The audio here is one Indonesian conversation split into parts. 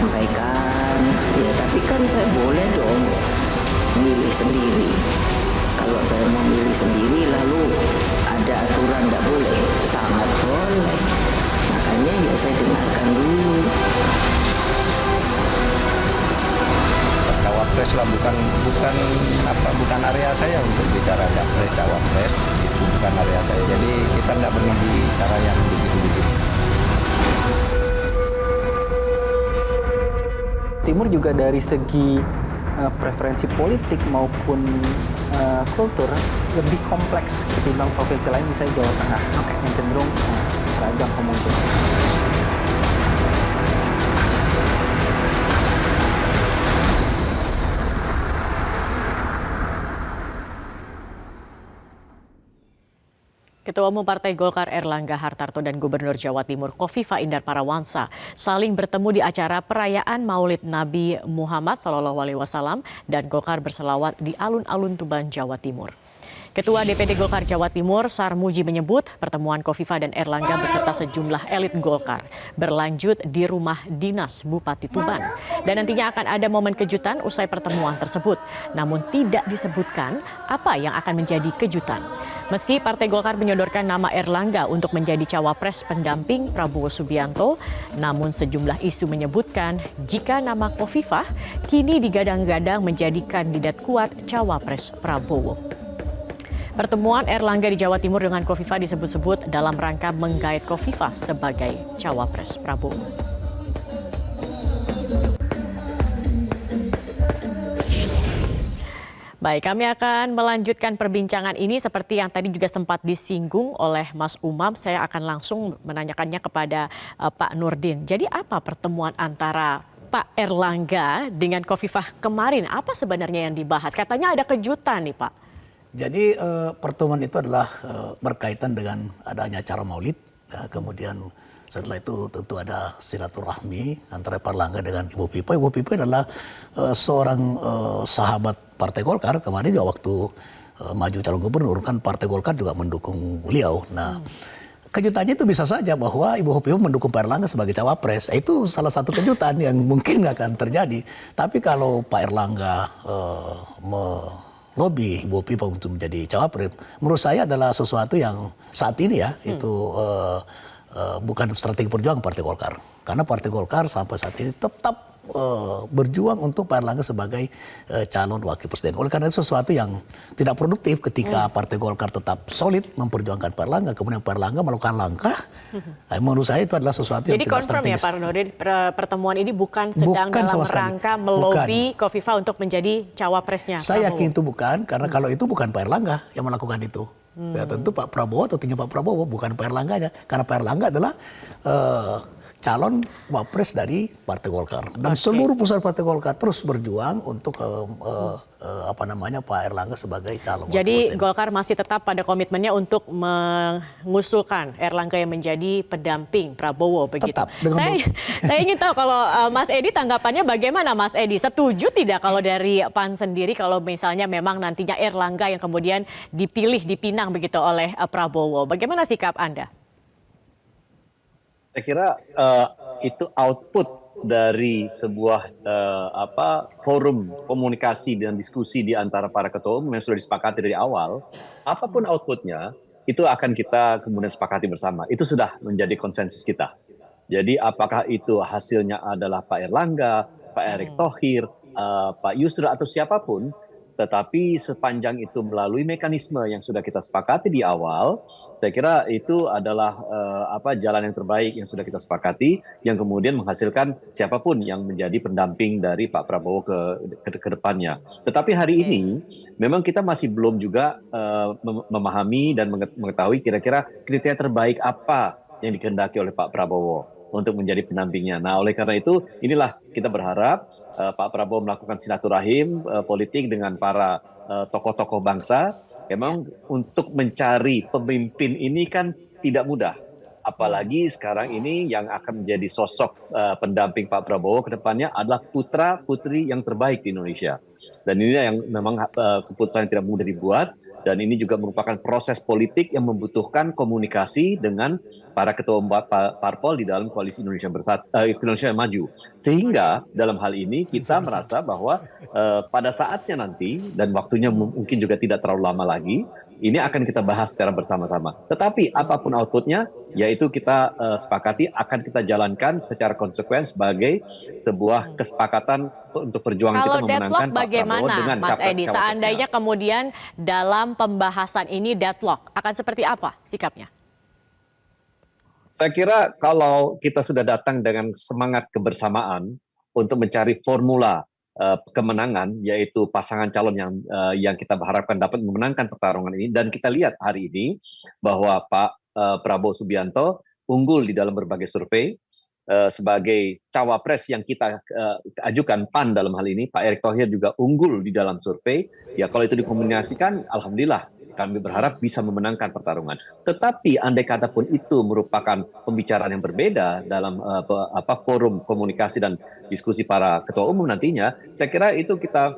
sampaikan. Ya tapi kan saya boleh dong milih sendiri. Kalau saya mau milih sendiri lalu ada aturan tidak boleh, sangat boleh. Makanya ya saya dengarkan dulu. Cawapres lah, bukan area saya untuk bicara capres cawapres, itu bukan area saya. Jadi kita tidak perlu bicara yang begitu-begitu. Timur juga dari segi preferensi politik maupun kultur lebih kompleks ketimbang provinsi lain, misalnya Jawa Tengah, yang cenderung seragam pemungkin. Ketua Umum Partai Golkar Erlangga Hartarto dan Gubernur Jawa Timur Khofifah Indar Parawansa saling bertemu di acara perayaan Maulid Nabi Muhammad SAW dan Golkar berselawat di alun-alun Tuban, Jawa Timur. Ketua DPD Golkar Jawa Timur Sarmuji menyebut pertemuan Khofifah dan Erlangga beserta sejumlah elit Golkar berlanjut di rumah dinas Bupati Tuban dan nantinya akan ada momen kejutan usai pertemuan tersebut. Namun tidak disebutkan apa yang akan menjadi kejutan. Meski Partai Golkar menyodorkan nama Erlangga untuk menjadi cawapres pendamping Prabowo Subianto, namun sejumlah isu menyebutkan jika nama Khofifah kini digadang-gadang menjadi kandidat kuat cawapres Prabowo. Pertemuan Erlangga di Jawa Timur dengan Khofifah disebut-sebut dalam rangka menggait Khofifah sebagai cawapres Prabowo. Baik, kami akan melanjutkan perbincangan ini seperti yang tadi juga sempat disinggung oleh Mas Umam. Saya akan langsung menanyakannya kepada Pak Nurdin. Jadi apa pertemuan antara Pak Erlangga dengan Khofifah kemarin? Apa sebenarnya yang dibahas? Katanya ada kejutan nih Pak. Jadi pertemuan itu adalah berkaitan dengan adanya acara Maulid. Ya, kemudian setelah itu tentu ada silaturahmi antara Pak Erlangga dengan Ibu Pipa. Ibu Pipa adalah seorang sahabat Partai Golkar. Kemarin juga waktu maju calon gubernur kan Partai Golkar juga mendukung beliau. Nah, kejutannya itu bisa saja bahwa Ibu Pipa mendukung Pak Erlangga sebagai cawapres. Itu salah satu kejutan yang mungkin nggak akan terjadi. Tapi kalau Pak Erlangga melobi Ibu Pipa untuk menjadi cawapres, menurut saya adalah sesuatu yang saat ini ya itu bukan strategi perjuangan Partai Golkar. Karena Partai Golkar sampai saat ini tetap berjuang untuk Pak Erlangga sebagai calon wakil presiden. Oleh karena itu sesuatu yang tidak produktif ketika Partai Golkar tetap solid memperjuangkan Pak Erlangga, kemudian Pak Erlangga melakukan langkah. Menurut saya itu adalah sesuatu yang tidak strategis. Jadi confirm ya Pak Nurdin, pertemuan ini bukan sedang dalam rangka melobi Khofifah untuk menjadi cawapresnya. Saya yakin itu bukan, karena kalau itu bukan Pak Erlangga yang melakukan itu. Ya tentu Pak Prabowo atau timnya Pak Prabowo, bukan Pak Erlangganya. Karena Pak Erlangga adalah calon wapres dari Partai Golkar. Dan seluruh pusat Partai Golkar terus berjuang untuk Pak Erlangga sebagai calon. Jadi Golkar masih tetap pada komitmennya untuk mengusulkan Erlangga yang menjadi pendamping Prabowo begitu. Tetap. Saya ingin tahu kalau Mas Edi tanggapannya bagaimana Mas Edi? Setuju tidak kalau dari PAN sendiri kalau misalnya memang nantinya Erlangga yang kemudian dipinang begitu oleh Prabowo? Bagaimana sikap Anda? Saya kira itu output dari sebuah forum komunikasi dan diskusi di antara para ketua umum yang sudah disepakati dari awal. Apapun outputnya, itu akan kita kemudian sepakati bersama. Itu sudah menjadi konsensus kita. Jadi apakah itu hasilnya adalah Pak Erlangga, Pak Erick Thohir, Pak Yusril atau siapapun, tetapi sepanjang itu melalui mekanisme yang sudah kita sepakati di awal, saya kira itu adalah jalan yang terbaik yang sudah kita sepakati, yang kemudian menghasilkan siapapun yang menjadi pendamping dari Pak Prabowo ke depannya. Tetapi hari ini memang kita masih belum juga memahami dan mengetahui kira-kira kriteria terbaik apa yang dikehendaki oleh Pak Prabowo untuk menjadi pendampingnya. Nah, oleh karena itu, inilah kita berharap Pak Prabowo melakukan silaturahim politik dengan para tokoh-tokoh bangsa. Memang untuk mencari pemimpin ini kan tidak mudah. Apalagi sekarang ini yang akan menjadi sosok pendamping Pak Prabowo ke depannya adalah putra-putri yang terbaik di Indonesia. Dan ini yang memang keputusan yang tidak mudah dibuat. dan ini juga merupakan proses politik yang membutuhkan komunikasi dengan para ketua parpol di dalam koalisi Indonesia Bersatu, Indonesia Maju. Sehingga dalam hal ini kita merasa bahwa pada saatnya nanti dan waktunya mungkin juga tidak terlalu lama lagi, ini akan kita bahas secara bersama-sama. Tetapi apapun outputnya, yaitu kita sepakati akan kita jalankan secara konsekuen sebagai sebuah kesepakatan untuk perjuangan kita memenangkan Pak Prabowo dengan Mas Edi, seandainya kemudian dalam pembahasan ini deadlock, akan seperti apa sikapnya? Saya kira kalau kita sudah datang dengan semangat kebersamaan untuk mencari formula kemenangan, yaitu pasangan calon yang kita harapkan dapat memenangkan pertarungan ini, dan kita lihat hari ini bahwa Pak Prabowo Subianto unggul di dalam berbagai survei sebagai cawapres yang kita ajukan PAN dalam hal ini, Pak Erick Thohir juga unggul di dalam survei. Ya kalau itu dikombinasikan, alhamdulillah kami berharap bisa memenangkan pertarungan. Tetapi andai kata pun itu merupakan pembicaraan yang berbeda dalam forum komunikasi dan diskusi para ketua umum nantinya, saya kira itu kita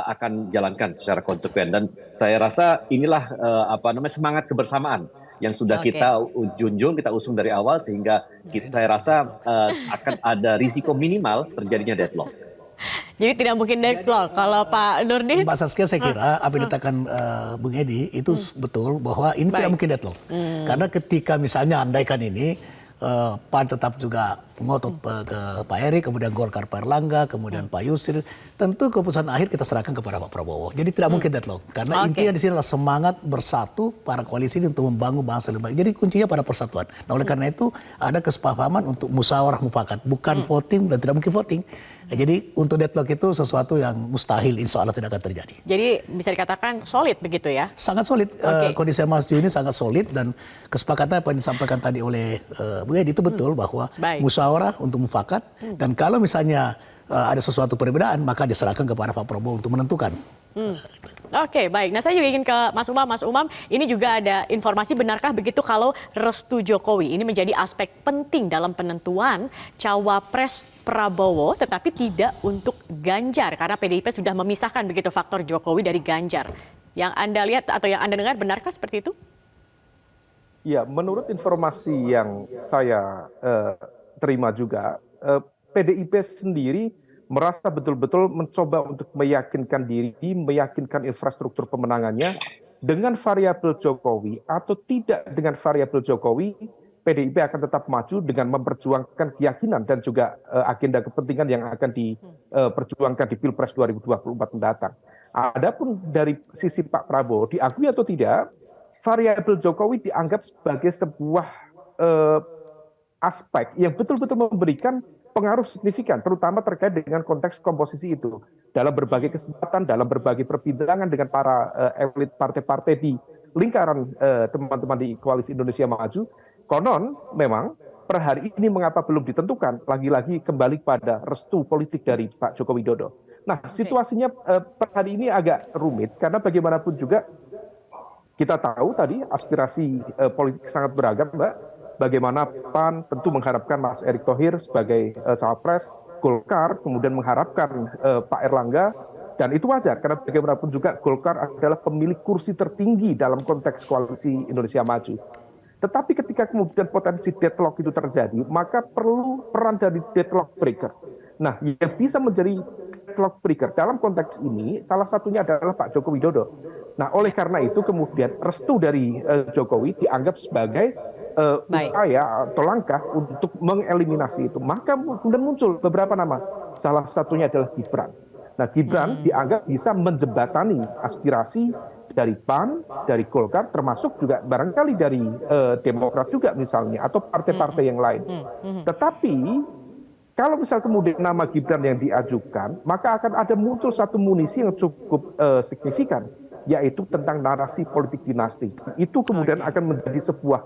akan jalankan secara konsekuen, dan saya rasa inilah semangat kebersamaan yang sudah kita junjung, kita usung dari awal, sehingga saya rasa akan ada risiko minimal terjadinya deadlock. Jadi tidak mungkin deadlock. Kalau Pak Nurdin? Mbak Saskia, saya kira apa yang dikatakan Bung Edi itu betul, bahwa ini tidak mungkin deadlock. Karena ketika misalnya andaikan ini PAN tetap juga ngotot ke Pak Erick, kemudian Golkar Pak Erlangga, kemudian Pak Yusril, tentu keputusan akhir kita serahkan kepada Pak Prabowo. Jadi tidak mungkin deadlock, karena intinya di sini adalah semangat bersatu para koalisi ini untuk membangun bangsa lebih baik. Jadi kuncinya pada persatuan. Nah, oleh karena itu ada kesepahaman untuk musyawarah mufakat, bukan voting, dan tidak mungkin voting. Nah, jadi untuk deadlock itu sesuatu yang mustahil, insya Allah tidak akan terjadi. Jadi bisa dikatakan solid begitu ya? Sangat solid. Kondisi maju ini sangat solid, dan kesepakatan apa yang disampaikan tadi oleh Bu Edi itu betul, bahwa musyawarah untuk mufakat, dan kalau misalnya ada sesuatu perbedaan, maka diserahkan kepada Pak Prabowo untuk menentukan. Oke, baik. Nah, saya juga ingin ke Mas Umam. Mas Umam, ini juga ada informasi, benarkah begitu kalau restu Jokowi ini menjadi aspek penting dalam penentuan cawapres Prabowo, tetapi tidak untuk Ganjar, karena PDIP sudah memisahkan begitu faktor Jokowi dari Ganjar. Yang Anda lihat atau yang Anda dengar, benarkah seperti itu? Ya, menurut informasi yang saya terima juga, PDIP sendiri merasa betul-betul mencoba untuk meyakinkan diri, meyakinkan infrastruktur pemenangannya dengan variabel Jokowi atau tidak dengan variabel Jokowi, PDIP akan tetap maju dengan memperjuangkan keyakinan dan juga agenda kepentingan yang akan diperjuangkan di Pilpres 2024 mendatang. Adapun dari sisi Pak Prabowo, diakui atau tidak, variabel Jokowi dianggap sebagai sebuah aspek yang betul-betul memberikan pengaruh signifikan, terutama terkait dengan konteks komposisi itu. Dalam berbagai kesempatan, dalam berbagai perbincangan dengan para elit partai-partai di lingkaran teman-teman di Koalisi Indonesia Maju, konon memang per hari ini mengapa belum ditentukan, lagi-lagi kembali pada restu politik dari Pak Joko Widodo. Nah, situasinya per hari ini agak rumit, karena bagaimanapun juga kita tahu tadi aspirasi politik sangat beragam, Mbak. Bagaimana PAN tentu mengharapkan Mas Erick Thohir sebagai cawapres, Golkar kemudian mengharapkan Pak Erlangga, dan itu wajar karena bagaimanapun juga Golkar adalah pemilik kursi tertinggi dalam konteks Koalisi Indonesia Maju. Tetapi ketika kemudian potensi deadlock itu terjadi, maka perlu peran dari deadlock breaker. Nah, yang bisa menjadi deadlock breaker dalam konteks ini salah satunya adalah Pak Joko Widodo. Nah, oleh karena itu kemudian restu dari Jokowi dianggap sebagai upaya atau langkah untuk mengeliminasi itu. Maka kemudian muncul beberapa nama. Salah satunya adalah Gibran. Nah, Gibran dianggap bisa menjembatani aspirasi dari PAN, dari Golkar, termasuk juga barangkali dari Demokrat juga misalnya, atau partai-partai yang lain. Tetapi kalau misal kemudian nama Gibran yang diajukan, maka akan ada muncul satu munisi yang cukup signifikan, yaitu tentang narasi politik dinasti. Itu kemudian akan menjadi sebuah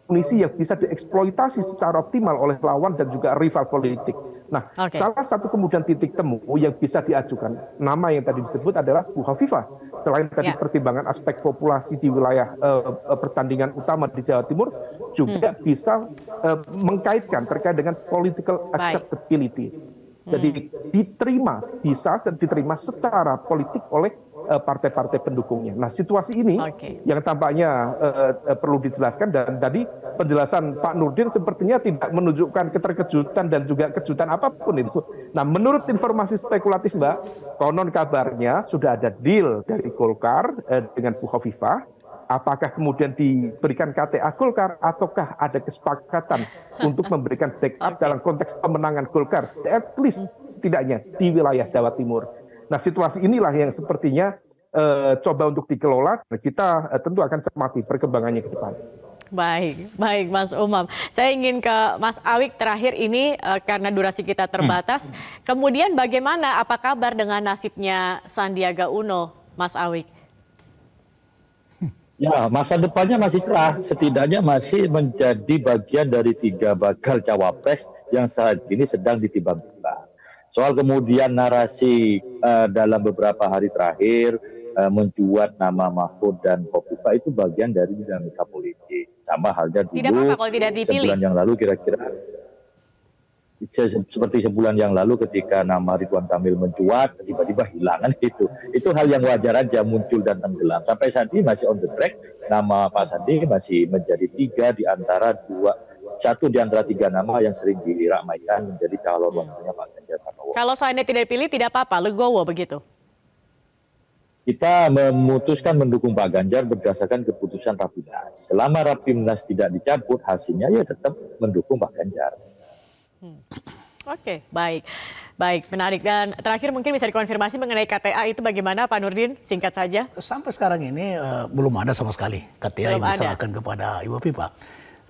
munisi yang bisa dieksploitasi secara optimal oleh lawan dan juga rival politik. Nah, salah satu kemudian titik temu yang bisa diajukan, nama yang tadi disebut adalah Bu Hovifah. Selain tadi pertimbangan aspek populasi di wilayah pertandingan utama di Jawa Timur, juga bisa mengkaitkan terkait dengan political acceptability. Jadi bisa diterima secara politik oleh partai-partai pendukungnya. Nah, situasi ini yang tampaknya perlu dijelaskan, dan tadi penjelasan Pak Nurdin sepertinya tidak menunjukkan keterkejutan dan juga kejutan apapun itu. Nah, menurut informasi spekulatif, Mbak, konon kabarnya sudah ada deal dari Golkar dengan Bu Khofifah. Apakah kemudian diberikan KTA Golkar ataukah ada kesepakatan untuk memberikan backup dalam konteks pemenangan Golkar, at least setidaknya di wilayah Jawa Timur. Nah, situasi inilah yang sepertinya coba untuk dikelola. Kita tentu akan cermati perkembangannya ke depan. Baik Mas Umam. Saya ingin ke Mas Awik terakhir ini karena durasi kita terbatas. Kemudian bagaimana, apa kabar dengan nasibnya Sandiaga Uno, Mas Awik? Ya, masa depannya masih cerah, setidaknya masih menjadi bagian dari 3 bakal cawapres yang saat ini sedang ditimbang-timbang. Soal kemudian narasi dalam beberapa hari terakhir mencuat nama Mahfud dan Khofifah itu bagian dari dinamika politik. Sama halnya dulu tidak apa-apa kalau tidak dipilih. Sebulan yang lalu kira-kira seperti sebulan yang lalu ketika nama Ridwan Kamil mencuat, tiba-tiba hilangan gitu. Itu hal yang wajar aja muncul dan tenggelam. Sampai saat ini masih on the track, nama Pak Sandi masih menjadi 3 di antara 3 nama yang sering diramaikan menjadi calon wakilnya Pak Ganjar Pranowo. Kalau seandainya tidak dipilih tidak apa-apa, legowo begitu? Kita memutuskan mendukung Pak Ganjar berdasarkan keputusan Rapimnas. Selama Rapimnas tidak dicabut, hasilnya ya tetap mendukung Pak Ganjar. Oke, baik, menarik. Dan terakhir mungkin bisa dikonfirmasi mengenai KTA itu bagaimana, Pak Nurdin? Singkat saja. Sampai sekarang ini belum ada sama sekali KTA yang diserahkan kepada Ibu Pipa.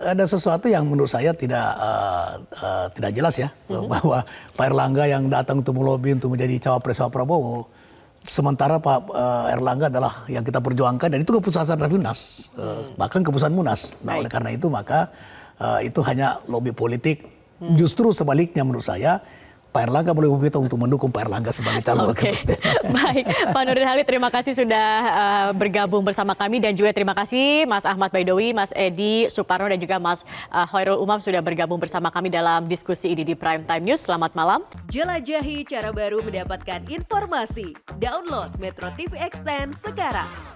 Ada sesuatu yang menurut saya tidak jelas ya, bahwa Pak Erlangga yang datang untuk melobi untuk menjadi cawapres Pak Prabowo, sementara Pak Erlangga adalah yang kita perjuangkan, dan itu keputusan Rapimnas, bahkan keputusan Munas. Nah, oleh karena itu maka itu hanya lobby politik. Justru sebaliknya menurut saya, Pak Erlangga boleh meminta untuk mendukung Pak Erlangga sebagai calon wakil presiden. Baik, Pak Nurdin Halid, terima kasih sudah bergabung bersama kami, dan juga terima kasih Mas Ahmad Baidowi, Mas Edi Suparno, dan juga Mas Khairul Umam sudah bergabung bersama kami dalam diskusi ini di Prime Time News. Selamat malam. Jelajahi cara baru mendapatkan informasi. Download Metro TV Extend sekarang.